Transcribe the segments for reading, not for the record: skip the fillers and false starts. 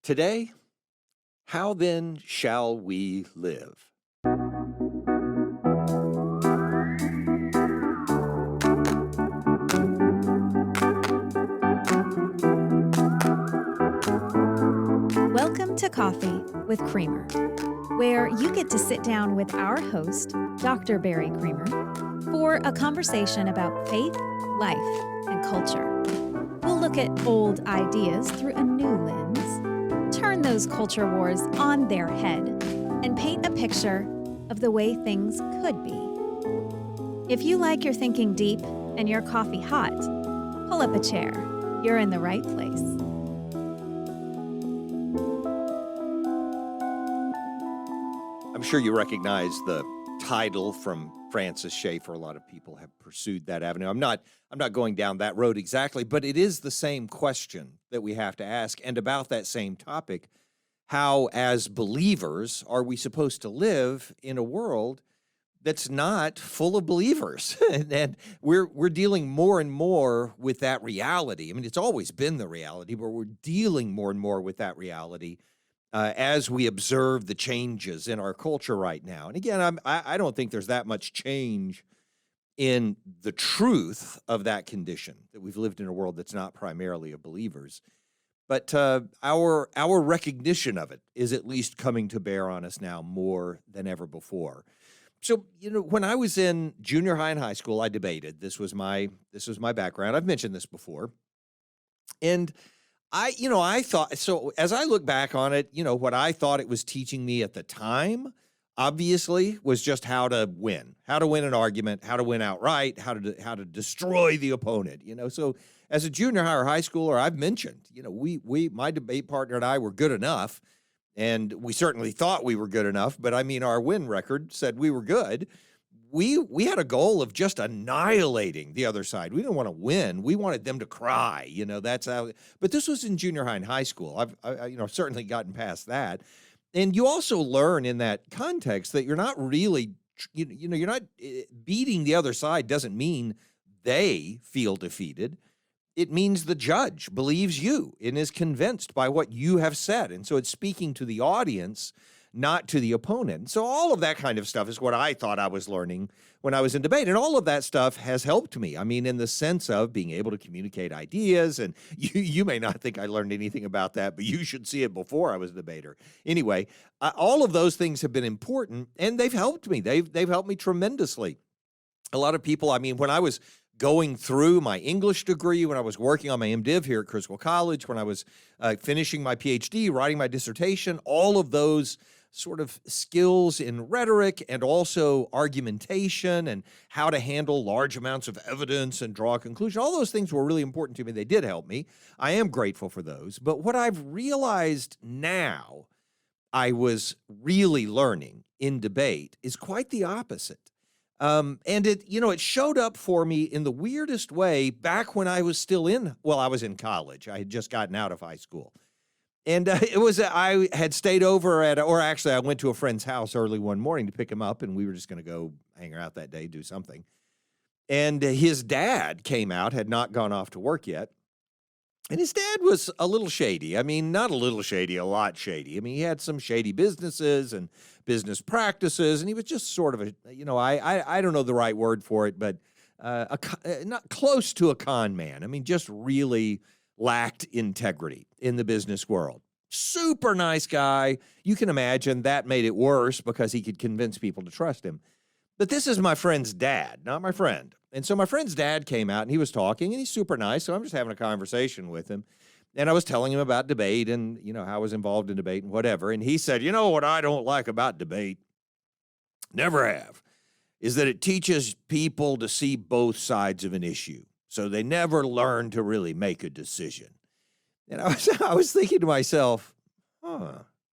Today, how then shall we live? Welcome to Coffee with Creamer, where you get to sit down with our host, Dr. Barry Creamer, for a conversation about faith, life, and culture. We'll look at old ideas through a new lens, turn those culture wars on their head, and paint a picture of the way things could be. If you like your thinking deep and your coffee hot, pull up a chair. You're in the right place. I'm sure you recognize the title from Francis Schaeffer. A lot of people have pursued that avenue. I'm not going down that road exactly, but it is the same question that we have to ask. And about that same topic, how as believers are we supposed to live in a world that's not full of believers? And we're dealing more and more with that reality. I mean, it's always been the reality, but we're dealing more and more with that reality as we observe the changes in our culture right now. And again, I don't think there's that much change in the truth of that condition, that we've lived in a world that's not primarily of believers. But our recognition of it is at least coming to bear on us now more than ever before. So, when I was in junior high and high school, I debated. This was my background. I've mentioned this before. And I thought, so as I look back on it, what I thought it was teaching me at the time, obviously, was just how to win an argument, how to win outright, how to destroy the opponent, So as a junior high or high schooler, I've mentioned, my debate partner and I were good enough, and we certainly thought we were good enough, but I mean, our win record said we were good. We had a goal of just annihilating the other side. We didn't want to win. We wanted them to cry. That's how. But this was in junior high and high school. I've certainly gotten past that. And you also learn in that context that you're not really, you're not beating the other side doesn't mean they feel defeated. It means the judge believes you and is convinced by what you have said. And so it's speaking to the audience, not to the opponent. So all of that kind of stuff is what I thought I was learning when I was in debate. And all of that stuff has helped me. I mean, in the sense of being able to communicate ideas. And you may not think I learned anything about that, but you should see it before I was a debater. Anyway, all of those things have been important, and they've helped me. They've helped me tremendously. A lot of people, when I was going through my English degree, when I was working on my MDiv here at Criswell College, when I was finishing my PhD, writing my dissertation, all of those sort of skills in rhetoric and also argumentation and how to handle large amounts of evidence and draw a conclusion. All those things were really important to me. They did help me. I am grateful for those. But what I've realized now I was really learning in debate is quite the opposite. And it showed up for me in the weirdest way back when I was still I was in college. I had just gotten out of high school. And I had stayed over I went to a friend's house early one morning to pick him up, and we were just going to go hang out that day, do something. And his dad came out, had not gone off to work yet. And his dad was a little shady. I mean, not a little shady, a lot shady. I mean, he had some shady businesses and business practices, and he was just sort of I don't know the right word for it, but not close to a con man. I mean, just really lacked integrity in the business world. Super nice guy. You can imagine that made it worse because he could convince people to trust him. But this is my friend's dad, not my friend. And so my friend's dad came out and he was talking, and he's super nice. So I'm just having a conversation with him. And I was telling him about debate and, how I was involved in debate and whatever. And he said, what I don't like about debate, never have, is that it teaches people to see both sides of an issue. So they never learn to really make a decision. And I was thinking to myself,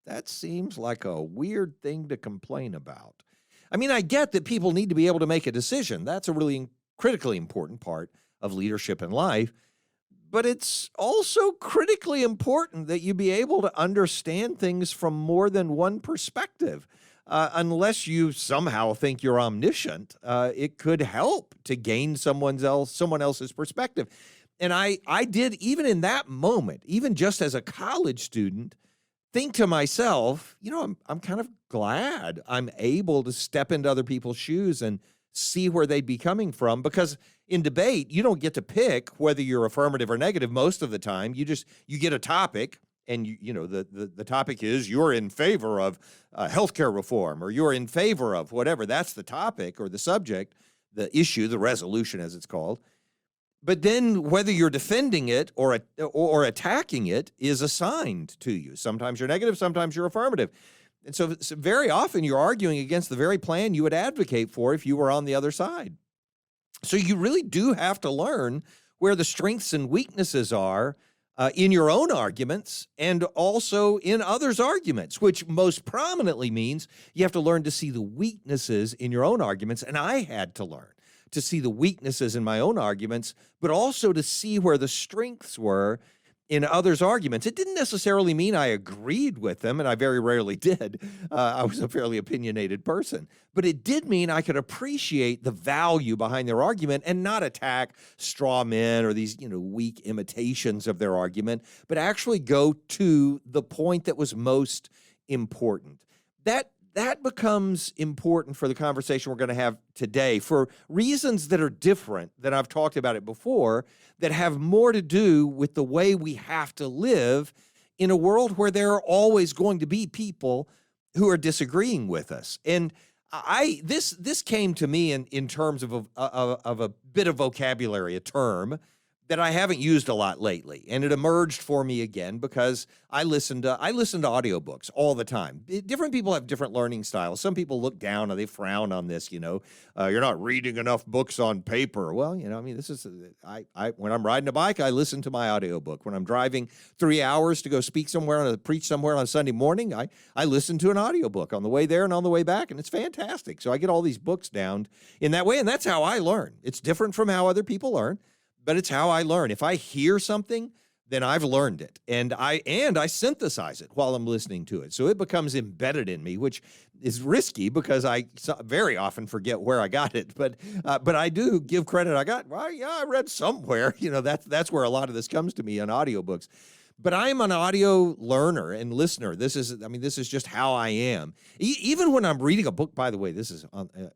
that seems like a weird thing to complain about. I mean, I get that people need to be able to make a decision. That's a really critically important part of leadership in life. But it's also critically important that you be able to understand things from more than one perspective. Unless you somehow think you're omniscient, it could help to gain someone else's perspective. And I did, even in that moment, even just as a college student, think to myself, I'm kind of glad I'm able to step into other people's shoes and see where they'd be coming from, because in debate, you don't get to pick whether you're affirmative or negative most of the time. You get a topic, and the topic is you're in favor of healthcare reform, or you're in favor of whatever. That's the topic or the subject, the issue, the resolution as it's called. But then whether you're defending it or attacking it is assigned to you. Sometimes you're negative, sometimes you're affirmative. And so very often you're arguing against the very plan you would advocate for if you were on the other side. So you really do have to learn where the strengths and weaknesses are in your own arguments and also in others' arguments, which most prominently means you have to learn to see the weaknesses in your own arguments. And I had to learn to see the weaknesses in my own arguments, but also to see where the strengths were in others' arguments. It didn't necessarily mean I agreed with them, and I very rarely did. I was a fairly opinionated person. But it did mean I could appreciate the value behind their argument and not attack straw men or these, weak imitations of their argument, but actually go to the point that was most important. That becomes important for the conversation we're going to have today for reasons that are different than I've talked about it before, that have more to do with the way we have to live in a world where there are always going to be people who are disagreeing with us. And this came to me in terms of a bit of vocabulary, a term that I haven't used a lot lately, and it emerged for me again because I listen to audiobooks all the time. Different people have different learning styles. Some people look down or they frown on this. You're not reading enough books on paper. Well, this is when I'm riding a bike, I listen to my audiobook. When I'm driving 3 hours to go preach somewhere on Sunday morning, I listen to an audiobook on the way there and on the way back, and it's fantastic. So I get all these books down in that way, and that's how I learn. It's different from how other people learn, but it's how I learn. If I hear something, then I've learned it, and I synthesize it while I'm listening to it. So it becomes embedded in me, which is risky because I very often forget where I got it. But I do give credit. I read somewhere. That's where a lot of this comes to me on audiobooks. But I'm an audio learner and listener. This is just how I am. Even when I'm reading a book, by the way, this is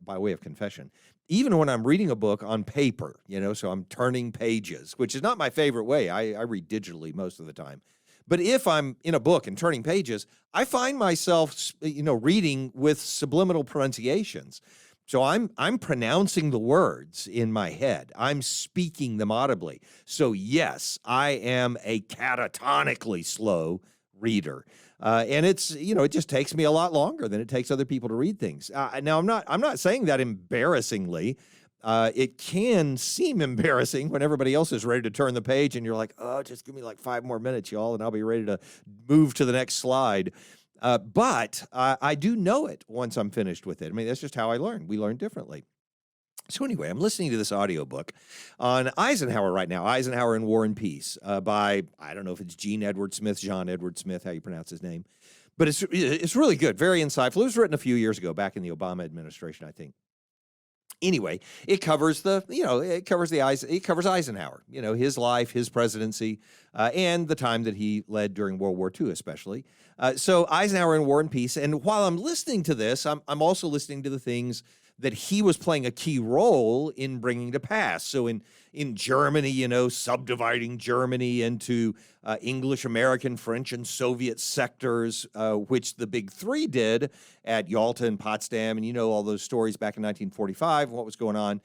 by way of confession. Even when I'm reading a book on paper, so I'm turning pages, which is not my favorite way. I read digitally most of the time. But if I'm in a book and turning pages, I find myself, reading with subliminal pronunciations. So I'm pronouncing the words in my head. I'm speaking them audibly. So yes, I am a catatonically slow reader. And it's, it just takes me a lot longer than it takes other people to read things. Now I'm not saying that embarrassingly. It can seem embarrassing when everybody else is ready to turn the page and you're like, oh, just give me like 5 more minutes, y'all, and I'll be ready to move to the next slide. But I do know it once I'm finished with it. That's just how I learn. We learn differently. So anyway, I'm listening to this audiobook on Eisenhower right now, Eisenhower and War and Peace, by, I don't know if it's John Edward Smith, how you pronounce his name. But it's really good, very insightful. It was written a few years ago, back in the Obama administration, I think. Anyway, it covers Eisenhower, his life, his presidency, and the time that he led during World War II, especially. So Eisenhower and War and Peace. And while I'm listening to this, I'm also listening to the things that he was playing a key role in bringing to pass. So in Germany, subdividing Germany into English, American, French, and Soviet sectors, which the big three did at Yalta and Potsdam. And all those stories back in 1945 and what was going on.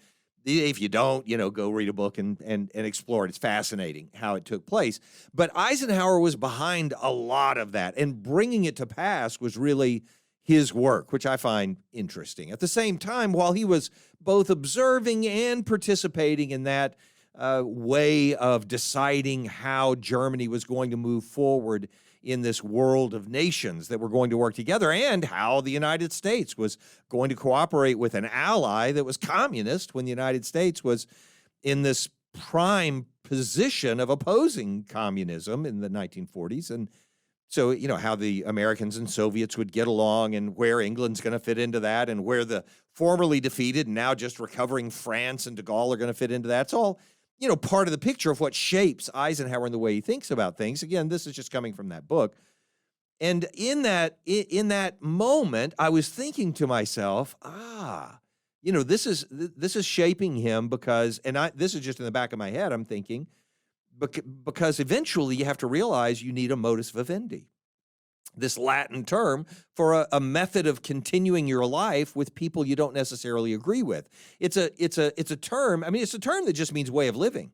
If you don't, go read a book and explore it. It's fascinating how it took place. But Eisenhower was behind a lot of that, and bringing it to pass was really his work, which I find interesting. At the same time, while he was both observing and participating in that way of deciding how Germany was going to move forward in this world of nations that were going to work together, and how the United States was going to cooperate with an ally that was communist when the United States was in this prime position of opposing communism in the 1940s. And so, how the Americans and Soviets would get along, and where England's going to fit into that, and where the formerly defeated and now just recovering France and de Gaulle are going to fit into that. It's all, part of the picture of what shapes Eisenhower and the way he thinks about things. Again, this is just coming from that book. And in that moment, I was thinking to myself, this is shaping him because, this is just in the back of my head, I'm thinking, because eventually you have to realize you need a modus vivendi, this Latin term for a method of continuing your life with people you don't necessarily agree with. It's a term. I mean, it's a term that just means way of living,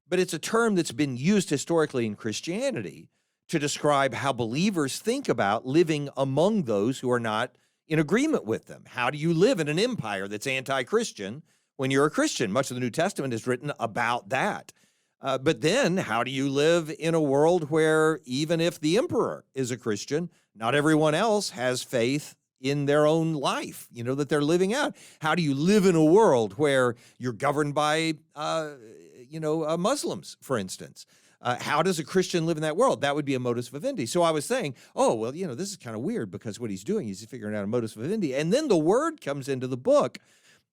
but it's a term that's been used historically in Christianity to describe how believers think about living among those who are not in agreement with them. How do you live in an empire that's anti-Christian when you're a Christian? Much of the New Testament is written about that. But then how do you live in a world where even if the emperor is a Christian, not everyone else has faith in their own life, that they're living out? How do you live in a world where you're governed by, Muslims, for instance? How does a Christian live in that world? That would be a modus vivendi. So I was saying, this is kind of weird because what he's doing is he's figuring out a modus vivendi. And then the word comes into the book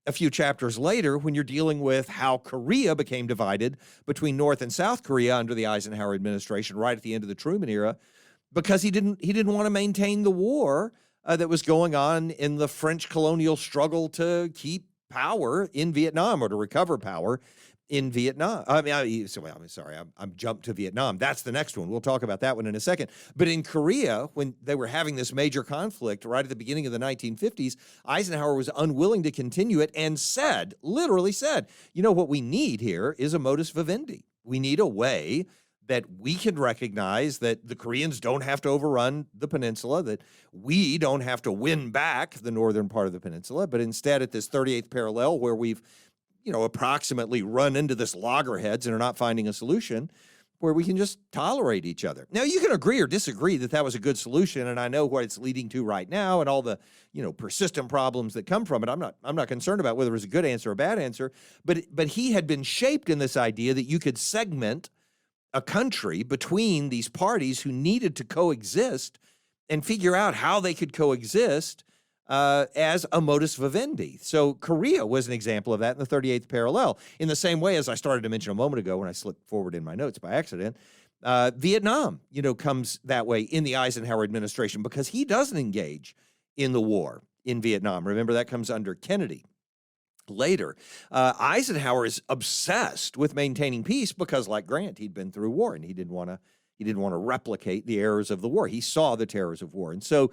a few chapters later when you're dealing with how Korea became divided between North and South Korea under the Eisenhower administration right at the end of the Truman era, because he didn't want to maintain the war that was going on in the French colonial struggle to keep power in Vietnam, or to recover power in Vietnam. I'm jumped to Vietnam. That's the next one. We'll talk about that one in a second. But in Korea, when they were having this major conflict right at the beginning of the 1950s, Eisenhower was unwilling to continue it and literally said, what we need here is a modus vivendi. We need a way that we can recognize that the Koreans don't have to overrun the peninsula, that we don't have to win back the northern part of the peninsula, but instead at this 38th parallel where we've approximately run into this loggerheads and are not finding a solution, where we can just tolerate each other. Now, you can agree or disagree that was a good solution, and I know what it's leading to right now and all the, persistent problems that come from it. I'm not concerned about whether it was a good answer or a bad answer, but he had been shaped in this idea that you could segment a country between these parties who needed to coexist and figure out how they could coexist as a modus vivendi. So Korea was an example of that in the 38th parallel. In the same way, as I started to mention a moment ago when I slipped forward in my notes by accident, Vietnam, comes that way in the Eisenhower administration because he doesn't engage in the war in Vietnam. Remember, that comes under Kennedy. Later, Eisenhower is obsessed with maintaining peace because, like Grant, he'd been through war and he didn't want to replicate the errors of the war. He saw the terrors of war. And so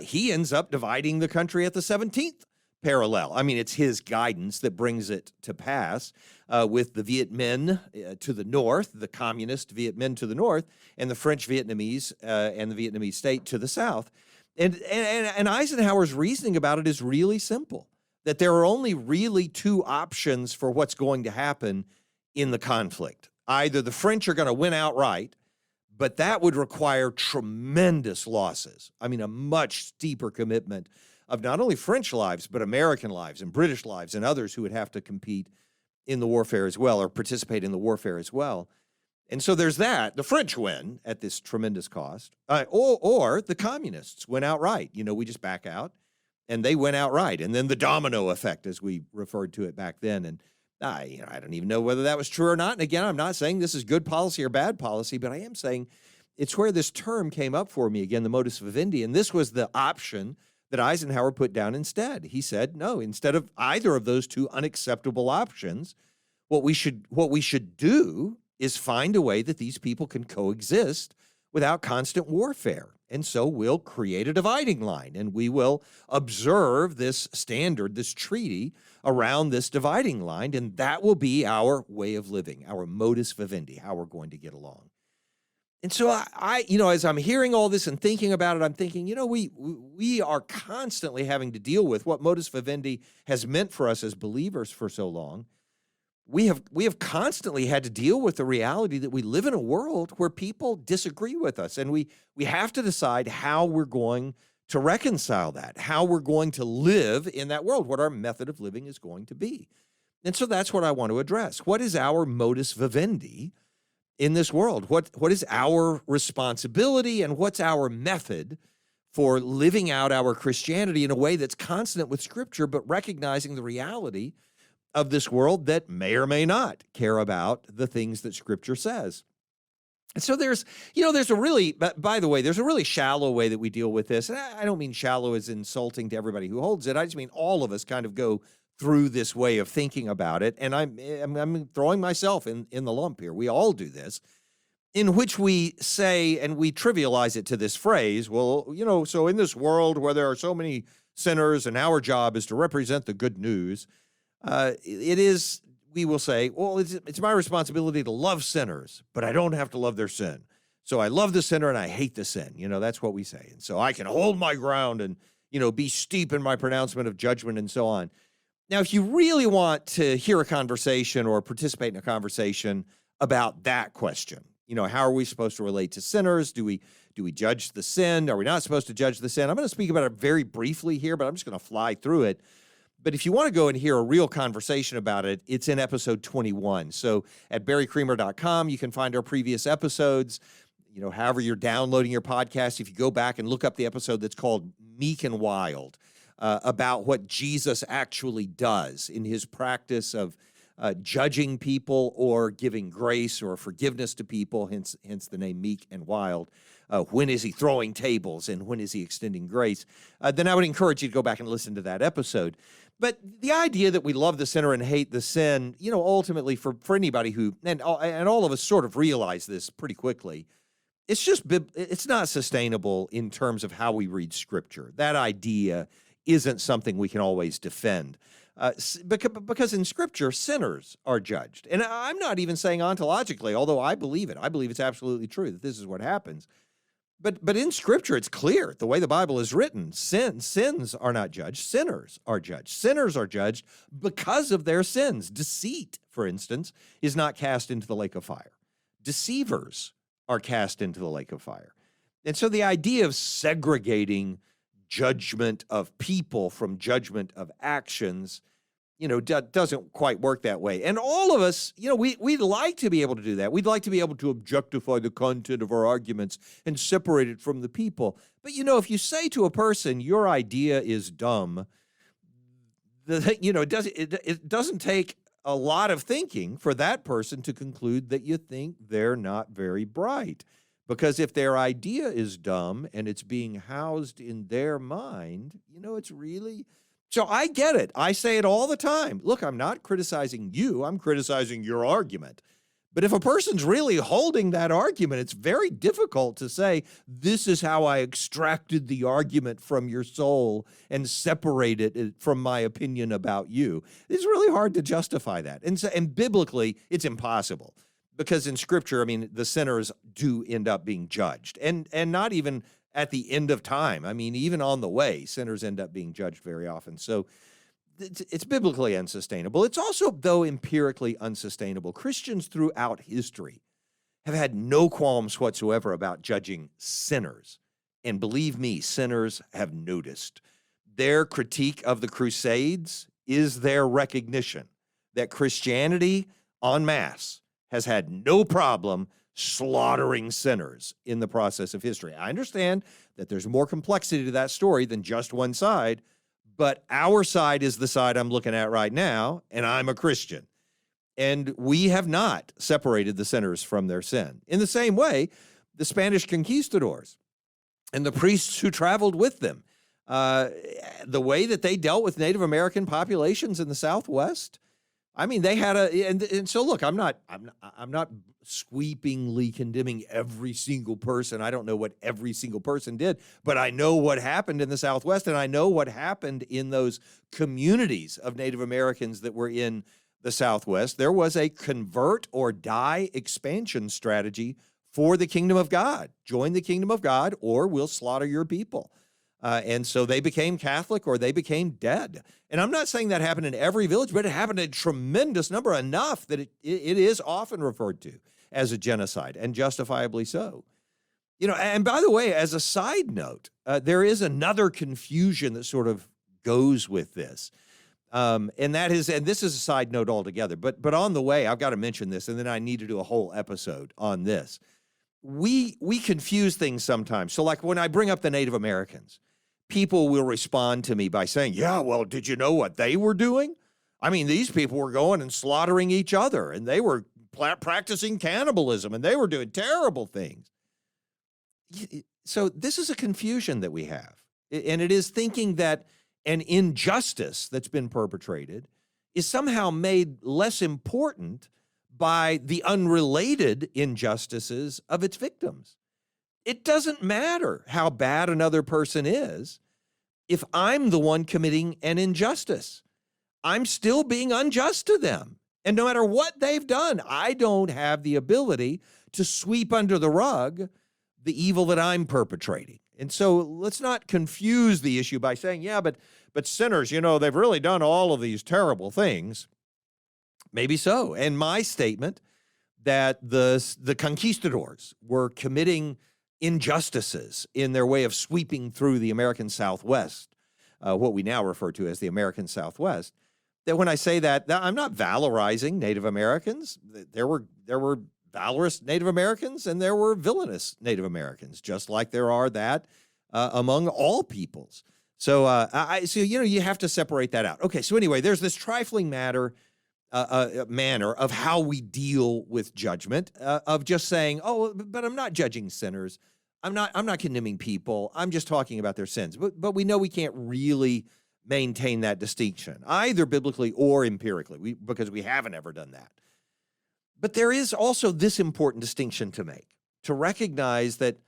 he ends up dividing the country at the 17th parallel. I mean, it's his guidance that brings it to pass with the Viet Minh to the north, the communist Viet Minh to the north, and the French Vietnamese and the Vietnamese state to the south. And Eisenhower's reasoning about it is really simple, that there are only really two options for what's going to happen in the conflict. Either the French are going to win outright, but that would require tremendous losses. I mean, a much steeper commitment of not only French lives, but American lives and British lives and others who would have to compete in the warfare as well, or participate in the warfare as well. And so there's that. The French win at this tremendous cost, or the communists win outright. We just back out, and they went outright. And then the domino effect, as we referred to it back then. And I don't even know whether that was true or not. And again, I'm not saying this is good policy or bad policy, but I am saying it's where this term came up for me again, the modus vivendi. And this was the option that Eisenhower put down instead. He said, no, instead of either of those two unacceptable options, what we should do is find a way that these people can coexist without constant warfare. And so we'll create a dividing line, and we will observe this standard, this treaty around this dividing line, and that will be our way of living, our modus vivendi, how we're going to get along. And so I as I'm hearing all this and thinking about it, I'm thinking, we are constantly having to deal with what modus vivendi has meant for us as believers for so long. We have constantly had to deal with the reality that we live in a world where people disagree with us, and we have to decide how we're going to reconcile that, how we're going to live in that world, what our method of living is going to be. And so that's what I want to address. What is our modus vivendi in this world? What is our responsibility, and what's our method for living out our Christianity in a way that's consonant with Scripture, but recognizing the reality of this world that may or may not care about the things that Scripture says? And so there's a really, by the way, there's a really shallow way that we deal with this. And I don't mean shallow as insulting to everybody who holds it. I just mean all of us kind of go through this way of thinking about it. And I'm throwing myself in the lump here. We all do this, in which we say, and we trivialize it to this phrase, well, so in this world where there are so many sinners and our job is to represent the good news, we will say, well, it's my responsibility to love sinners, but I don't have to love their sin. So I love the sinner and I hate the sin. That's what we say. And so I can hold my ground and, be steep in my pronouncement of judgment and so on. Now, if you really want to hear a conversation or participate in a conversation about that question, how are we supposed to relate to sinners? Do we judge the sin? Are we not supposed to judge the sin? I'm going to speak about it very briefly here, but I'm just going to fly through it. But if you want to go and hear a real conversation about it, it's in episode 21. So at barrycreamer.com, you can find our previous episodes. However you're downloading your podcast, if you go back and look up the episode that's called Meek and Wild, about what Jesus actually does in his practice of judging people or giving grace or forgiveness to people, hence the name Meek and Wild. When is he throwing tables and when is he extending grace? Then I would encourage you to go back and listen to that episode. But the idea that we love the sinner and hate the sin, ultimately for anybody who, and all of us sort of realize this pretty quickly, it's not sustainable in terms of how we read Scripture. That idea isn't something we can always defend. Because in Scripture, sinners are judged. And I'm not even saying ontologically, although I believe it. I believe it's absolutely true that this is what happens. But in Scripture, it's clear, the way the Bible is written, sins are not judged, sinners are judged. Sinners are judged because of their sins. Deceit, for instance, is not cast into the lake of fire. Deceivers are cast into the lake of fire. And so the idea of segregating judgment of people from judgment of actions, doesn't quite work that way. And all of us, we'd like to be able to do that. We'd like to be able to objectify the content of our arguments and separate it from the people. But, if you say to a person, your idea is dumb, it doesn't take a lot of thinking for that person to conclude that you think they're not very bright. Because if their idea is dumb and it's being housed in their mind, it's really... So I get it. I say it all the time. Look, I'm not criticizing you. I'm criticizing your argument. But if a person's really holding that argument, it's very difficult to say, this is how I extracted the argument from your soul and separated it from my opinion about you. It's really hard to justify that. And biblically, it's impossible. Because in Scripture, the sinners do end up being judged. And not even at the end of time. Even on the way, sinners end up being judged very often. So it's biblically unsustainable. It's also, though, empirically unsustainable. Christians throughout history have had no qualms whatsoever about judging sinners. And believe me, sinners have noticed. Their critique of the Crusades is their recognition that Christianity en masse has had no problem slaughtering sinners in the process of history. I understand that there's more complexity to that story than just one side, but our side is the side I'm looking at right now, and I'm a Christian. And we have not separated the sinners from their sin. In the same way, the Spanish conquistadors and the priests who traveled with them, the way that they dealt with Native American populations in the Southwest, they had and so look, I'm not sweepingly condemning every single person. I don't know what every single person did, but I know what happened in the Southwest, and I know what happened in those communities of Native Americans that were in the Southwest. There was a convert or die expansion strategy for the kingdom of God. Join the kingdom of God, or we'll slaughter your people. And so they became Catholic or they became dead. And I'm not saying that happened in every village, but it happened in a tremendous number, enough that it is often referred to as a genocide, and justifiably so. And by the way, as a side note, there is another confusion that sort of goes with this. And this is a side note altogether, but on the way, I've got to mention this, and then I need to do a whole episode on this. We confuse things sometimes. So like when I bring up the Native Americans, people will respond to me by saying, yeah, well, did you know what they were doing? These people were going and slaughtering each other, and they were practicing cannibalism, and they were doing terrible things. So this is a confusion that we have. And it is thinking that an injustice that's been perpetrated is somehow made less important by the unrelated injustices of its victims. It doesn't matter how bad another person is if I'm the one committing an injustice. I'm still being unjust to them. And no matter what they've done, I don't have the ability to sweep under the rug the evil that I'm perpetrating. And so let's not confuse the issue by saying, yeah, but sinners, they've really done all of these terrible things. Maybe so. And my statement that the conquistadors were committing injustices in their way of sweeping through the American Southwest, what we now refer to as the American Southwest, that when I say that, I'm not valorizing Native Americans. There were valorous Native Americans and there were villainous Native Americans, just like there are that among all peoples. So, you have to separate that out. Okay, so anyway, there's this trifling manner of how we deal with judgment, of just saying, oh, but I'm not judging sinners. I'm not condemning people. I'm just talking about their sins. But we know we can't really maintain that distinction, either biblically or empirically, because we haven't ever done that. But there is also this important distinction to make, to recognize that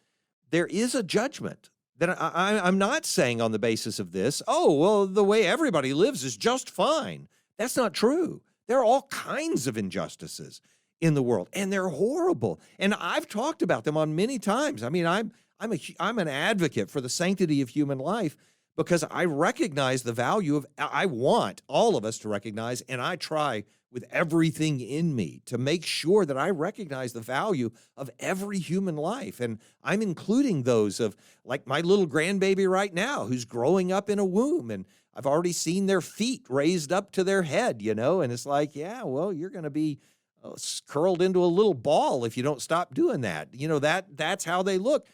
there is a judgment. That I'm not saying on the basis of this, oh, well, the way everybody lives is just fine. That's not true. There are all kinds of injustices in the world, and they're horrible. And I've talked about them on many times. I mean, I'm an advocate for the sanctity of human life because I recognize the value of, I want all of us to recognize, and I try with everything in me to make sure that I recognize the value of every human life. And I'm including those of, like my little grandbaby right now who's growing up in a womb, and I've already seen their feet raised up to their head, and it's like, yeah, well, you're going to be curled into a little ball if you don't stop doing that. That's how they look.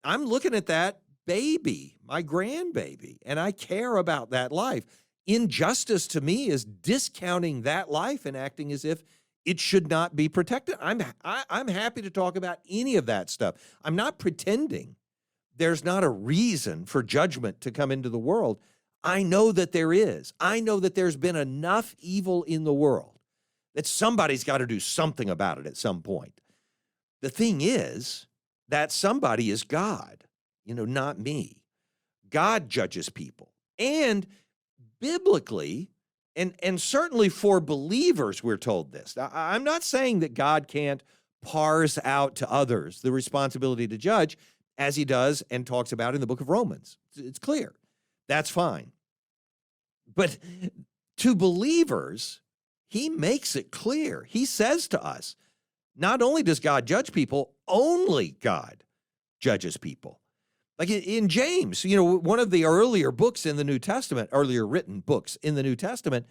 I'm looking at that baby, my grandbaby, and I care about that life. Injustice to me is discounting that life and acting as if it should not be protected. I'm happy to talk about any of that stuff. I'm not pretending there's not a reason for judgment to come into the world. I know that there is. I know that there's been enough evil in the world that somebody's got to do something about it at some point. The thing is, that somebody is God, not me. God judges people. And biblically, and certainly for believers, we're told this. I'm not saying that God can't parse out to others the responsibility to judge, as he does and talks about in the book of Romans. It's clear. That's fine. But to believers, he makes it clear. He says to us, not only does God judge people, only God judges people. Like in James, one of the earlier books in the New Testament, earlier written books in the New Testament,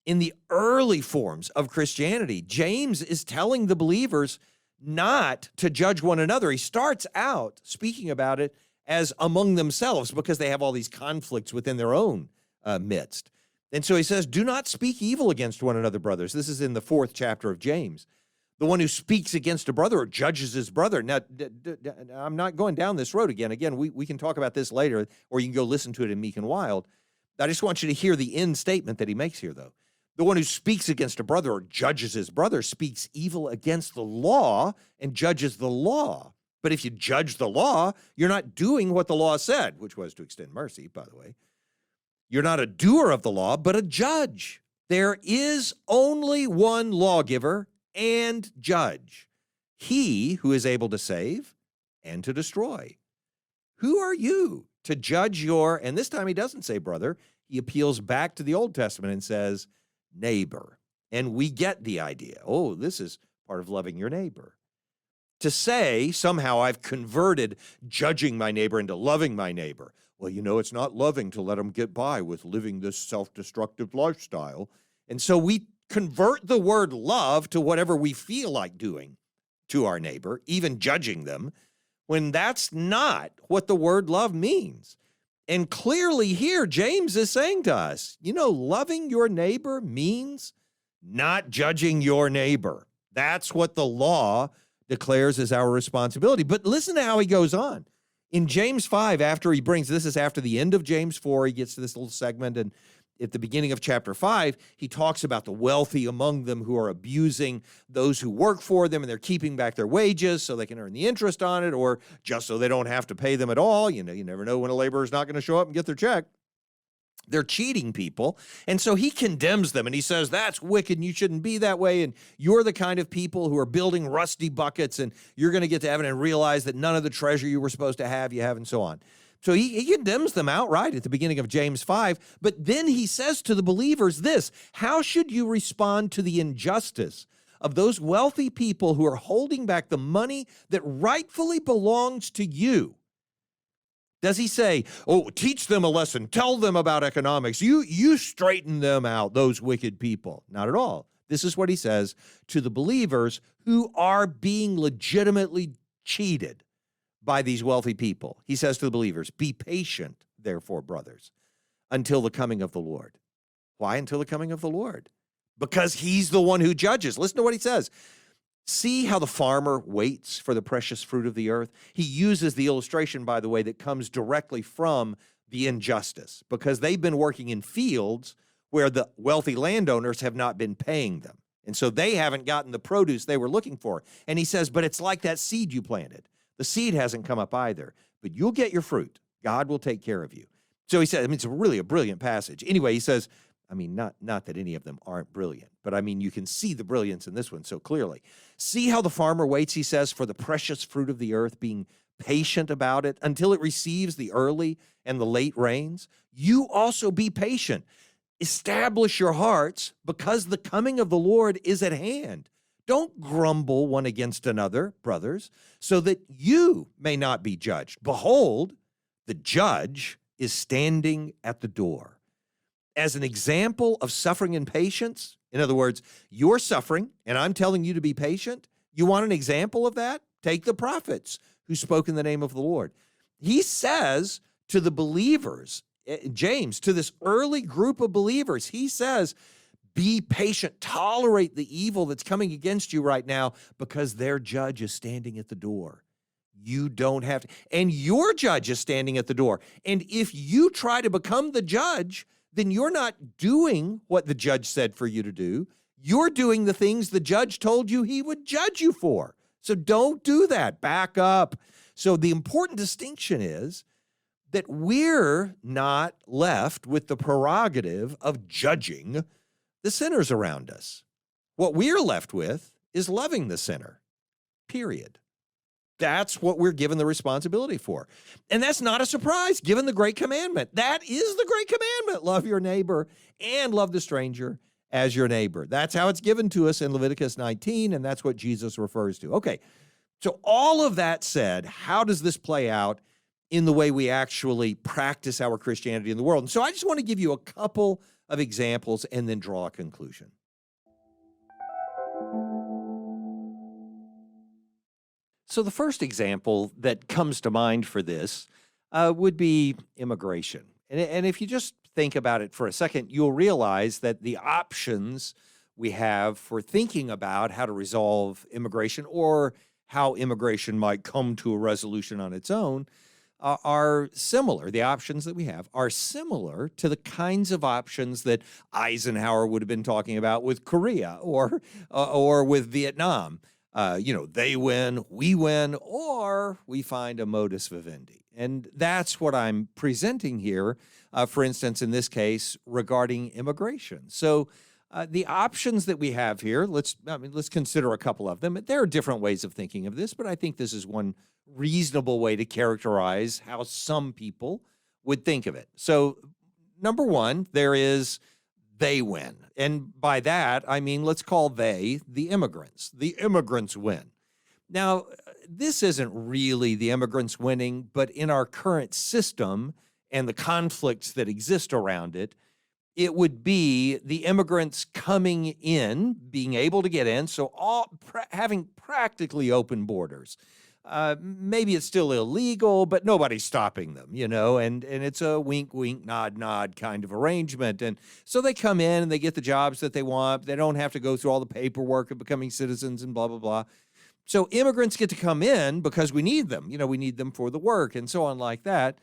in the early forms of Christianity, James is telling the believers not to judge one another. He starts out speaking about it as among themselves because they have all these conflicts within their own midst. And so he says, do not speak evil against one another, brothers. This is in the 4th chapter of James. The one who speaks against a brother or judges his brother. Now, I'm not going down this road again. Again, we can talk about this later, or you can go listen to it in Meek and Wild. I just want you to hear the end statement that he makes here, though. The one who speaks against a brother or judges his brother speaks evil against the law and judges the law. But if you judge the law, you're not doing what the law said, which was to extend mercy, by the way. You're not a doer of the law, but a judge. There is only one lawgiver and judge, he who is able to save and to destroy. Who are you to judge your, and this time he doesn't say brother, he appeals back to the Old Testament and says neighbor. And we get the idea. Oh, this is part of loving your neighbor. To say somehow I've converted judging my neighbor into loving my neighbor. Well, it's not loving to let them get by with living this self-destructive lifestyle. And so we convert the word love to whatever we feel like doing to our neighbor, even judging them, when that's not what the word love means. And clearly here, James is saying to us, loving your neighbor means not judging your neighbor. That's what the law declares as our responsibility. But listen to how he goes on. In James 5, after he brings, this is after the end of James 4, he gets to this little segment, and at the beginning of chapter 5, he talks about the wealthy among them who are abusing those who work for them, and they're keeping back their wages so they can earn the interest on it, or just so they don't have to pay them at all. You know, you never know when a laborer is not going to show up and get their check. They're cheating people. And so he condemns them, and he says, that's wicked, and you shouldn't be that way, and you're the kind of people who are building rusty buckets, and you're going to get to heaven and realize that none of the treasure you were supposed to have, you have, and so on. So he condemns them outright at the beginning of James 5, but then he says to the believers this: how should you respond to the injustice of those wealthy people who are holding back the money that rightfully belongs to you? Does he say, oh, teach them a lesson, tell them about economics, you straighten them out, those wicked people? Not at all. This is what he says to the believers who are being legitimately cheated by these wealthy people. He says to the believers, be patient, therefore, brothers, until the coming of the Lord. Why until the coming of the Lord? Because he's the one who judges. Listen to what he says. See how the farmer waits for the precious fruit of the earth? He uses the illustration, by the way, that comes directly from the injustice, because they've been working in fields where the wealthy landowners have not been paying them. And so they haven't gotten the produce they were looking for. And he says, but it's like that seed you planted. The seed hasn't come up either, but you'll get your fruit. God will take care of you. So he says, I mean, it's really a brilliant passage. Anyway, he says, I mean, not that any of them aren't brilliant, but I mean, you can see the brilliance in this one so clearly. See how the farmer waits, he says, for the precious fruit of the earth, being patient about it until it receives the early and the late rains. You also be patient. Establish your hearts, because the coming of the Lord is at hand. Don't grumble one against another, brothers, so that you may not be judged. Behold, the judge is standing at the door. As an example of suffering and patience, in other words, you're suffering, and I'm telling you to be patient. You want an example of that? Take the prophets who spoke in the name of the Lord. He says to the believers, James, to this early group of believers, he says, be patient, tolerate the evil that's coming against you right now, because their judge is standing at the door. You don't have to, and your judge is standing at the door. And if you try to become the judge, then you're not doing what the judge said for you to do. You're doing the things the judge told you he would judge you for. So don't do that. Back up. So the important distinction is that we're not left with the prerogative of judging the sinners around us. What we're left with is loving the sinner, period. That's what we're given the responsibility for. And that's not a surprise, given the great commandment. That is the great commandment. Love your neighbor and love the stranger as your neighbor. That's how it's given to us in Leviticus 19, and that's what Jesus refers to. Okay, so all of that said, how does this play out in the way we actually practice our Christianity in the world? And so I just want to give you a couple of examples and then draw a conclusion. So the first example that comes to mind for this would be immigration. And if you just think about it for a second, you'll realize that the options we have for thinking about how to resolve immigration, or how immigration might come to a resolution on its own, are similar. The options that we have are similar to the kinds of options that Eisenhower would have been talking about with Korea or with Vietnam. They win, we win, or we find a modus vivendi. And that's what I'm presenting here, for instance, in this case, regarding immigration. So the options that we have here, let's consider a couple of them. There are different ways of thinking of this, but I think this is one reasonable way to characterize how some people would think of it. So number one, there is they win. And by that, I mean, let's call they the immigrants. The immigrants win. Now, this isn't really the immigrants winning, but in our current system and the conflicts that exist around it, it would be the immigrants coming in, being able to get in, so having practically open borders, maybe it's still illegal, but nobody's stopping them, and it's a wink, wink, nod, nod kind of arrangement. And so they come in and they get the jobs that they want. They don't have to go through all the paperwork of becoming citizens and blah, blah, blah. So immigrants get to come in because we need them. We need them for the work and so on like that.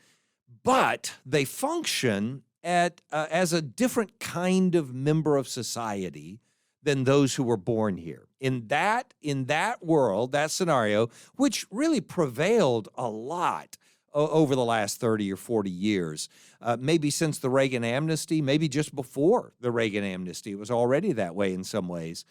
But they function as a different kind of member of society than those who were born here. In that world, that scenario, which really prevailed a lot over the last 30 or 40 years, maybe since the Reagan amnesty, maybe just before the Reagan amnesty, it was already that way in some ways.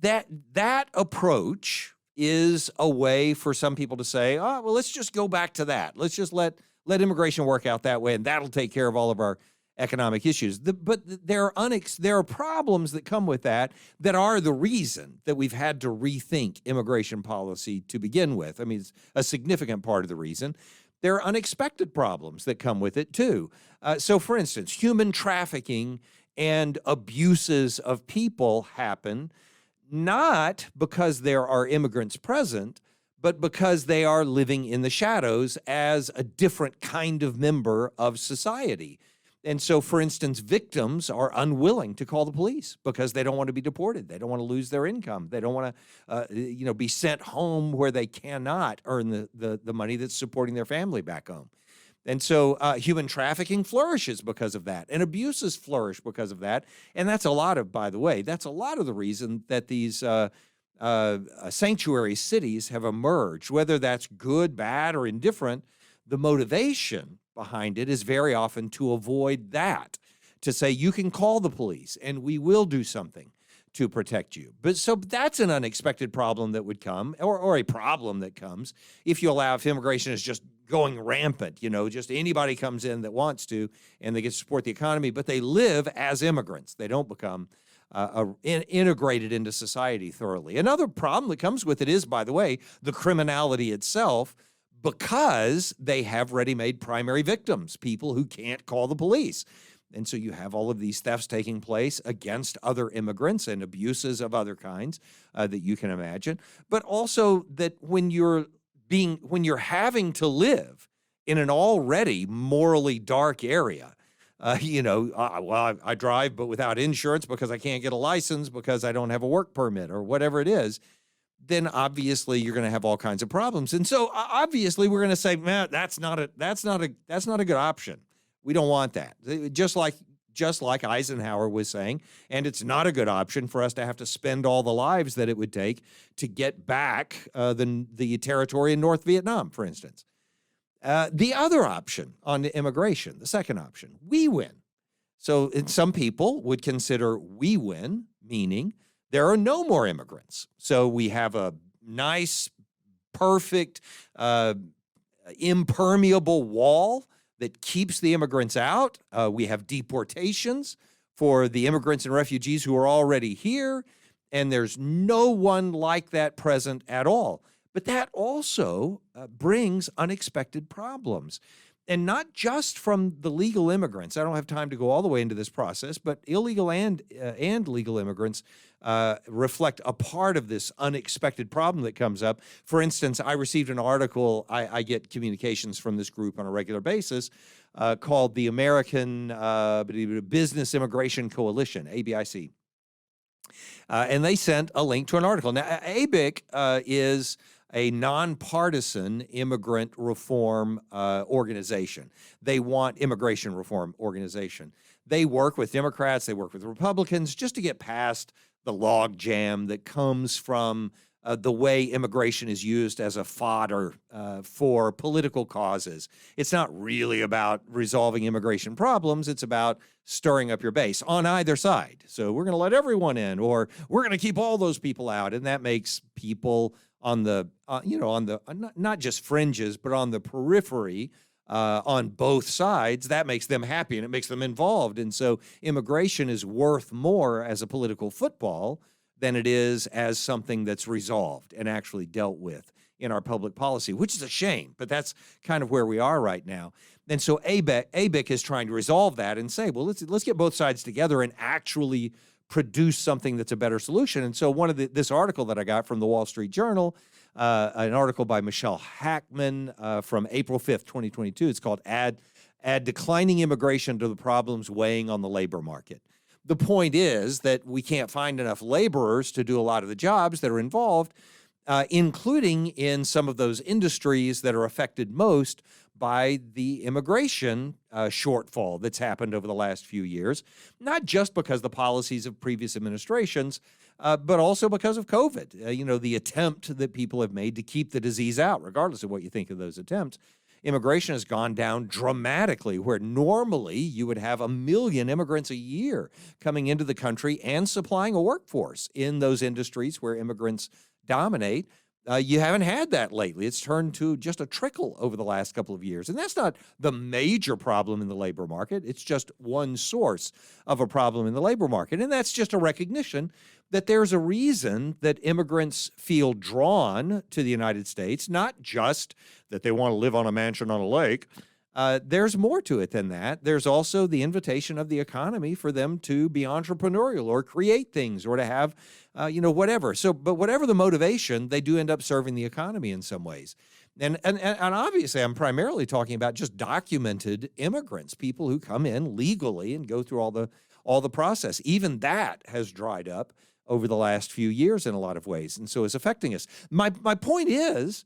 That approach is a way for some people to say, oh, well, let's just go back to that. Let's just let immigration work out that way, and that'll take care of all of our economic issues. But there are problems that come with that are the reason that we've had to rethink immigration policy to begin with. I mean, it's a significant part of the reason. There are unexpected problems that come with it, too. So, for instance, human trafficking and abuses of people happen not because there are immigrants present, but because they are living in the shadows as a different kind of member of society. And so, for instance, victims are unwilling to call the police because they don't want to be deported. They don't want to lose their income. They don't want to, be sent home where they cannot earn the money that's supporting their family back home. And so human trafficking flourishes because of that, and abuses flourish because of that. And that's a lot of, by the way, that's a lot of the reason that these sanctuary cities have emerged. Whether that's good, bad, or indifferent, the motivation behind it is very often to avoid that, to say you can call the police and we will do something to protect you. But so that's an unexpected problem that would come, or a problem that comes if if immigration is just going rampant, just anybody comes in that wants to and they get to support the economy, but they live as immigrants. They don't become integrated into society thoroughly. Another problem that comes with it is, by the way, the criminality itself, because they have ready-made primary victims, people who can't call the police. And so you have all of these thefts taking place against other immigrants and abuses of other kinds that you can imagine. But also that when you're having to live in an already morally dark area, I drive but without insurance because I can't get a license because I don't have a work permit or whatever it is, then obviously you're going to have all kinds of problems. And so obviously we're going to say, man, that's not a good option. We don't want that. Just like Eisenhower was saying, and it's not a good option for us to have to spend all the lives that it would take to get back the territory in North Vietnam, for instance. The other option on immigration, the second option, we win. So some people would consider we win, meaning there are no more immigrants. So we have a nice, perfect, impermeable wall that keeps the immigrants out. We have deportations for the immigrants and refugees who are already here, and there's no one like that present at all. But that also brings unexpected problems. And not just from the legal immigrants. I don't have time to go all the way into this process, but illegal and legal immigrants reflect a part of this unexpected problem that comes up. For instance, I received an article, I get communications from this group on a regular basis, called the American Business Immigration Coalition, ABIC. And they sent a link to an article. Now, ABIC is a nonpartisan immigrant reform organization. They want immigration reform organization. They work with Democrats, they work with Republicans just to get past the log jam that comes from the way immigration is used as a fodder for political causes. It's not really about resolving immigration problems. It's about stirring up your base on either side. So we're going to let everyone in, or we're going to keep all those people out. And that makes people on the, not just fringes, but on the periphery, on both sides, that makes them happy and it makes them involved. And so immigration is worth more as a political football than it is as something that's resolved and actually dealt with in our public policy, which is a shame, but that's kind of where we are right now. And so ABIC is trying to resolve that and say, well, let's get both sides together and actually produce something that's a better solution. And so this article that I got from the Wall Street Journal an article by Michelle Hackman from April 5th, 2022. It's called Add Declining Immigration to the Problems Weighing on the Labor Market. The point is that we can't find enough laborers to do a lot of the jobs that are involved, including in some of those industries that are affected most by the immigration shortfall that's happened over the last few years, not just because of the policies of previous administrations, but also because of COVID. The attempt that people have made to keep the disease out, regardless of what you think of those attempts. Immigration has gone down dramatically, where normally you would have 1 million immigrants a year coming into the country and supplying a workforce in those industries where immigrants dominate. You haven't had that lately. It's turned to just a trickle over the last couple of years. And that's not the major problem in the labor market. It's just one source of a problem in the labor market. And that's just a recognition that there's a reason that immigrants feel drawn to the United States, not just that they want to live on a mansion on a lake. There's more to it than that. There's also the invitation of the economy for them to be entrepreneurial or create things or to have, whatever. So, but whatever the motivation, they do end up serving the economy in some ways. And obviously, I'm primarily talking about just documented immigrants, people who come in legally and go through all the process. Even that has dried up over the last few years in a lot of ways, and so it's affecting us. My point is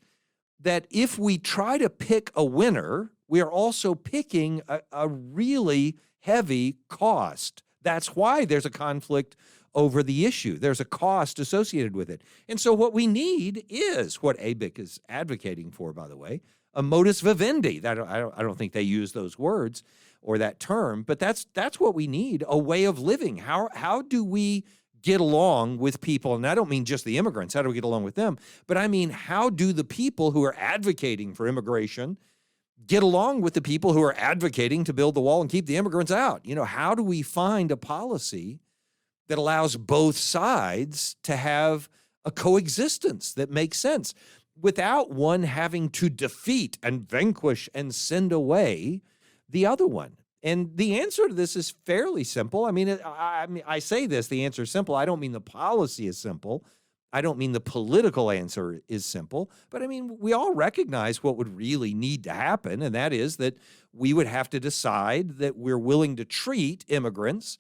that if we try to pick a winner, we are also picking a really heavy cost. That's why there's a conflict over the issue. There's a cost associated with it. And so what we need is what ABIC is advocating for, by the way, a modus vivendi. I don't think they use those words or that term, but that's what we need, a way of living. How do we get along with people? And I don't mean just the immigrants. How do we get along with them? But I mean, how do the people who are advocating for immigration get along with the people who are advocating to build the wall and keep the immigrants out? How do we find a policy that allows both sides to have a coexistence that makes sense without one having to defeat and vanquish and send away the other one? And the answer to this is fairly simple. I say this, the answer is simple. I don't mean the policy is simple. I don't mean the political answer is simple, but we all recognize what would really need to happen, and that is that we would have to decide that we're willing to treat immigrants,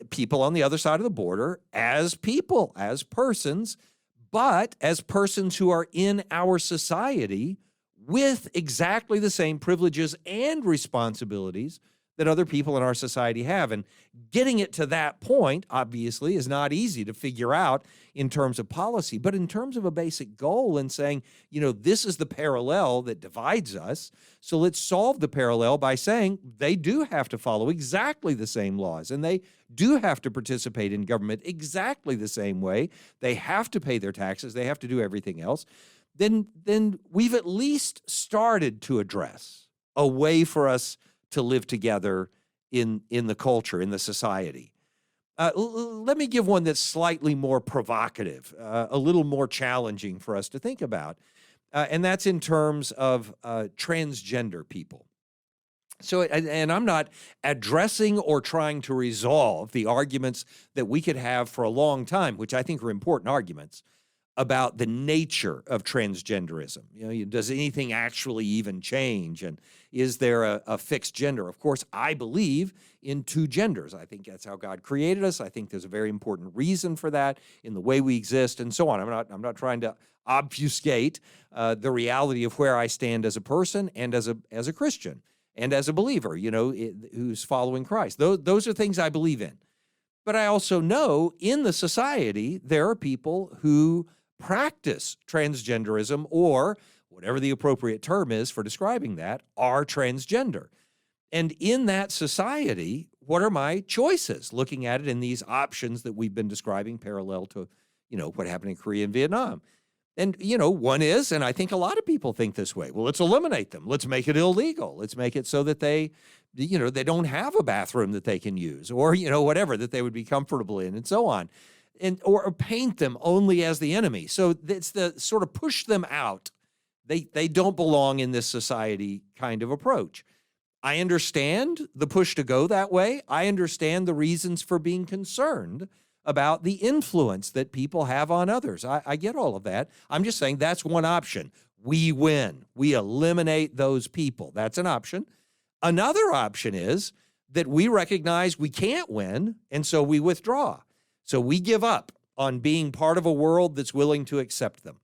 people on the other side of the border, as people, as persons, but as persons who are in our society with exactly the same privileges and responsibilities that other people in our society have. And getting it to that point, obviously, is not easy to figure out in terms of policy, but in terms of a basic goal and saying, this is the parallel that divides us. So let's solve the parallel by saying they do have to follow exactly the same laws and they do have to participate in government exactly the same way. They have to pay their taxes. They have to do everything else. Then we've at least started to address a way for us to live together in the culture, in the society. Let me give one that's slightly more provocative, a little more challenging for us to think about, and that's in terms of transgender people. So, and I'm not addressing or trying to resolve the arguments that we could have for a long time, which I think are important arguments, about the nature of transgenderism. Does anything actually even change? And is there a fixed gender? Of course, I believe in two genders. I think that's how God created us. I think there's a very important reason for that in the way we exist and so on. I'm not trying to obfuscate the reality of where I stand as a person and as a Christian and as a believer, who's following Christ. Those are things I believe in. But I also know in the society, there are people who practice transgenderism, or whatever the appropriate term is for describing that, are transgender. And in that society, what are my choices? Looking at it in these options that we've been describing parallel to, what happened in Korea and Vietnam. And, one is, and I think a lot of people think this way, well, let's eliminate them. Let's make it illegal. Let's make it so that they don't have a bathroom that they can use, or, whatever, that they would be comfortable in, and so on. Or paint them only as the enemy. So it's the sort of push them out. They don't belong in this society kind of approach. I understand the push to go that way. I understand the reasons for being concerned about the influence that people have on others. I get all of that. I'm just saying that's one option. We win. We eliminate those people. That's an option. Another option is that we recognize we can't win, and so we withdraw. So we give up on being part of a world that's willing to accept them.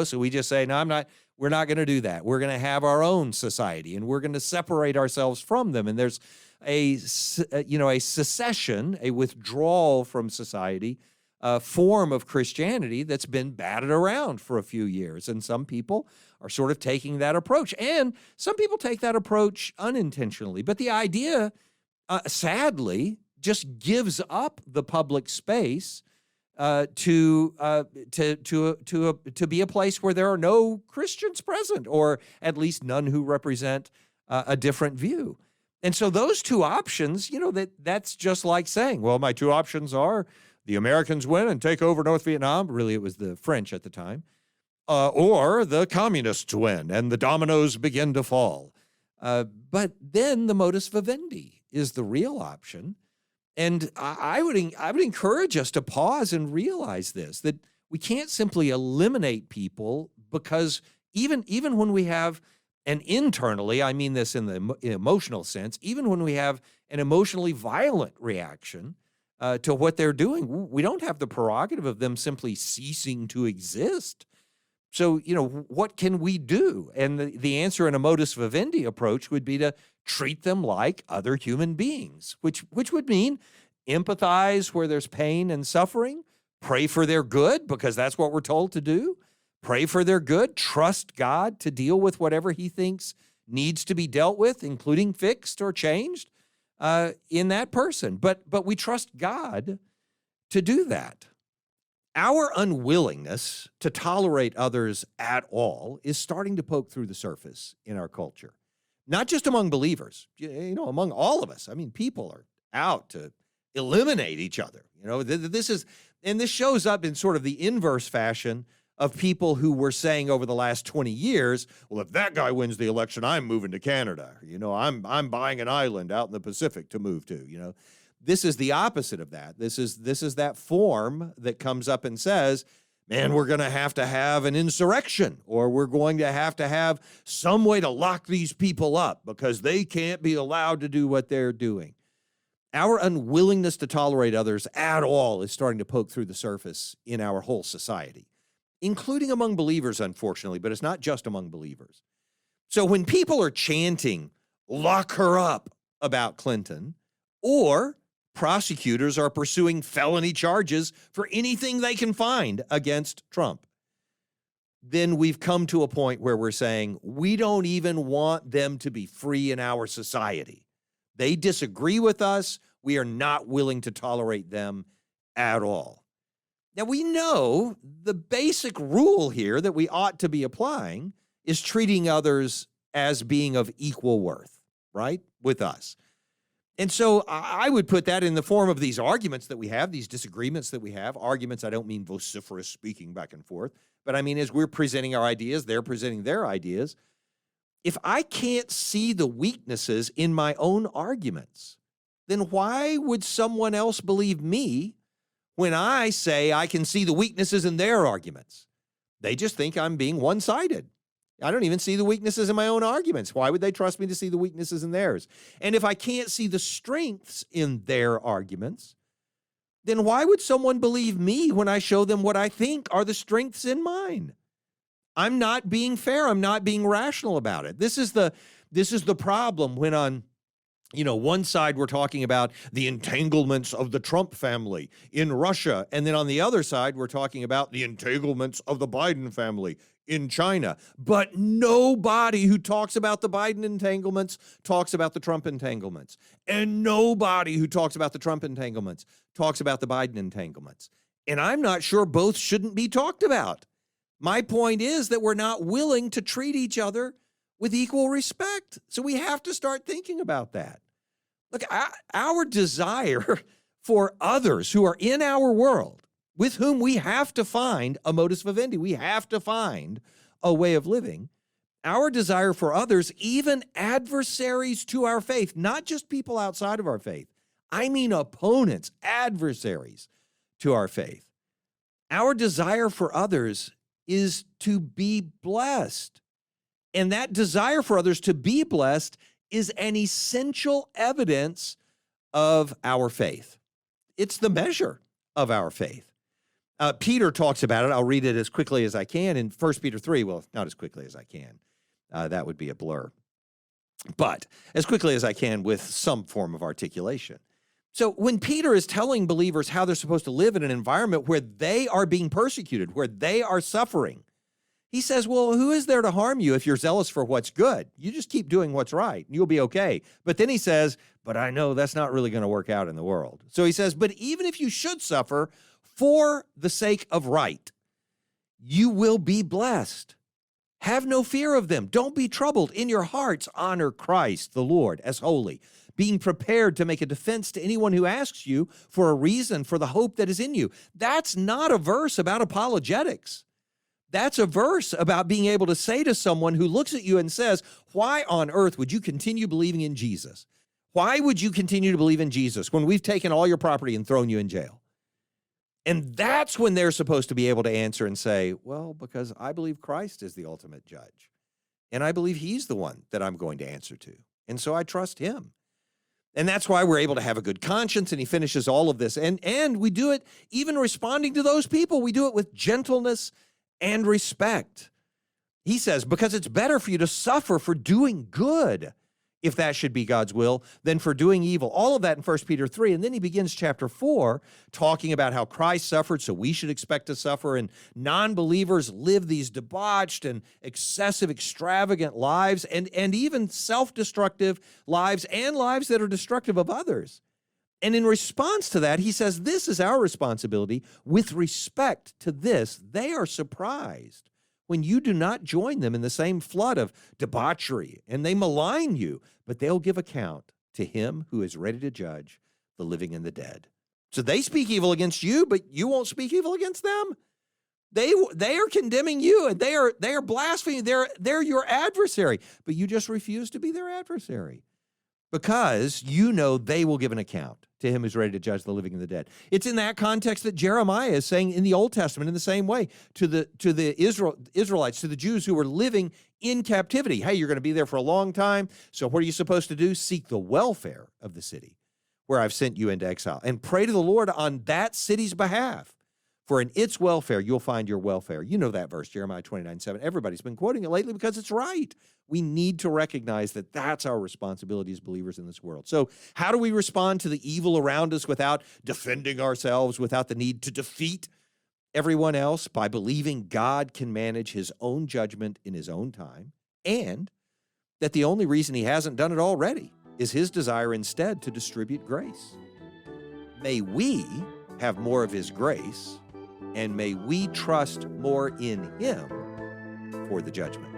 So we just say, no, we're not going to do that. We're going to have our own society, and we're going to separate ourselves from them. And there's a secession, a withdrawal from society, form of Christianity that's been batted around for a few years. And some people are sort of taking that approach. And some people take that approach unintentionally. But the idea, sadly, just gives up the public space to be a place where there are no Christians present, or at least none who represent a different view. And so those two options, that's just like saying, well, my two options are the Americans win and take over North Vietnam. Really, it was the French at the time. Or the communists win and the dominoes begin to fall. But then the modus vivendi is the real option. And I would encourage us to pause and realize this, that we can't simply eliminate people, because even when we have and internally, I mean this in the emotional sense, even when we have an emotionally violent reaction to what they're doing, we don't have the prerogative of them simply ceasing to exist. So, what can we do? And the answer in a modus vivendi approach would be to treat them like other human beings, which would mean empathize where there's pain and suffering, pray for their good, because that's what we're told to do. Pray for their good, trust God to deal with whatever he thinks needs to be dealt with, including fixed or changed in that person. But we trust God to do that. Our unwillingness to tolerate others at all is starting to poke through the surface in our culture, not just among believers, among all of us. I mean, people are out to eliminate each other. This shows up in sort of the inverse fashion of people who were saying over the last 20 years, well, if that guy wins the election, I'm moving to Canada. I'm buying an island out in the Pacific to move to. This is the opposite of that. This is that form that comes up and says, man, we're going to have an insurrection, or we're going to have some way to lock these people up because they can't be allowed to do what they're doing. Our unwillingness to tolerate others at all is starting to poke through the surface in our whole society, including among believers, unfortunately, but it's not just among believers. So when people are chanting, lock her up, about Clinton, or prosecutors are pursuing felony charges for anything they can find against Trump, then we've come to a point where we're saying we don't even want them to be free in our society. They disagree with us. We are not willing to tolerate them at all. Now, we know the basic rule here that we ought to be applying is treating others as being of equal worth, right, with us. And so I would put that in the form of these arguments that we have, these disagreements that we have. Arguments, I don't mean vociferous speaking back and forth, but I mean as we're presenting our ideas, they're presenting their ideas. If I can't see the weaknesses in my own arguments, then why would someone else believe me when I say I can see the weaknesses in their arguments? They just think I'm being one-sided. I don't even see the weaknesses in my own arguments. Why would they trust me to see the weaknesses in theirs? And if I can't see the strengths in their arguments, then why would someone believe me when I show them what I think are the strengths in mine? I'm not being fair. I'm not being rational about it. This is the problem when on one side we're talking about the entanglements of the Trump family in Russia, and then on the other side we're talking about the entanglements of the Biden family in China. But nobody who talks about the Biden entanglements talks about the Trump entanglements. And nobody who talks about the Trump entanglements talks about the Biden entanglements. And I'm not sure both shouldn't be talked about. My point is that we're not willing to treat each other with equal respect. So we have to start thinking about that. Look, our desire for others who are in our world, with whom we have to find a modus vivendi, we have to find a way of living, our desire for others, even adversaries to our faith, not just people outside of our faith, I mean opponents, adversaries to our faith. Our desire for others is to be blessed. And that desire for others to be blessed is an essential evidence of our faith. It's the measure of our faith. Peter talks about it. I'll read it as quickly as I can in 1 Peter 3. Well, not as quickly as I can. That would be a blur. But as quickly as I can with some form of articulation. So when Peter is telling believers how they're supposed to live in an environment where they are being persecuted, where they are suffering, he says, well, who is there to harm you if you're zealous for what's good? You just keep doing what's right, and you'll be okay. But then he says, but I know that's not really going to work out in the world. So he says, but even if you should suffer for the sake of right, you will be blessed. Have no fear of them. Don't be troubled. In your hearts, honor Christ, the Lord, as holy, being prepared to make a defense to anyone who asks you for a reason for the hope that is in you. That's not a verse about apologetics. That's a verse about being able to say to someone who looks at you and says, why on earth would you continue believing in Jesus? Why would you continue to believe in Jesus when we've taken all your property and thrown you in jail? And that's when they're supposed to be able to answer and say, well, because I believe Christ is the ultimate judge. And I believe he's the one that I'm going to answer to. And so I trust him. And that's why we're able to have a good conscience. And he finishes all of this. And we do it even responding to those people. We do it with gentleness and respect. He says, because it's better for you to suffer for doing good, if that should be God's will, than for doing evil. All of that in 1 Peter 3. And then he begins chapter 4 talking about how Christ suffered, so we should expect to suffer. And non-believers live these debauched and excessive, extravagant lives, and even self-destructive lives, and lives that are destructive of others. And in response to that, he says, this is our responsibility. With respect to this, they are surprised when you do not join them in the same flood of debauchery, and they malign you, but they'll give account to him who is ready to judge the living and the dead. So they speak evil against you, but you won't speak evil against them. They are condemning you, and they are blaspheming. They're your adversary, but you just refuse to be their adversary because you know they will give an account to him who's ready to judge the living and the dead. It's in that context that Jeremiah is saying in the Old Testament in the same way to the Israelites, to the Jews who were living in captivity. Hey, you're going to be there for a long time, so what are you supposed to do? Seek the welfare of the city where I've sent you into exile, and pray to the Lord on that city's behalf. For in its welfare, you'll find your welfare. You know that verse, Jeremiah 29:7. Everybody's been quoting it lately because it's right. We need to recognize that that's our responsibility as believers in this world. So how do we respond to the evil around us without defending ourselves, without the need to defeat everyone else? By believing God can manage his own judgment in his own time, and that the only reason he hasn't done it already is his desire instead to distribute grace. May we have more of his grace, and may we trust more in him for the judgment.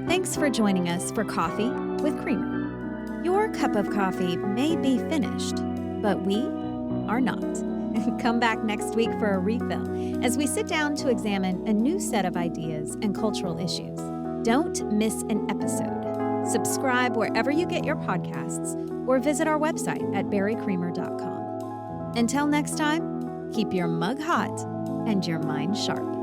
Thanks for joining us for Coffee with Creamer. Your cup of coffee may be finished, but we are not. Come back next week for a refill as we sit down to examine a new set of ideas and cultural issues. Don't miss an episode. Subscribe wherever you get your podcasts or visit our website at barrycreamer.com. Until next time, keep your mug hot and your mind sharp.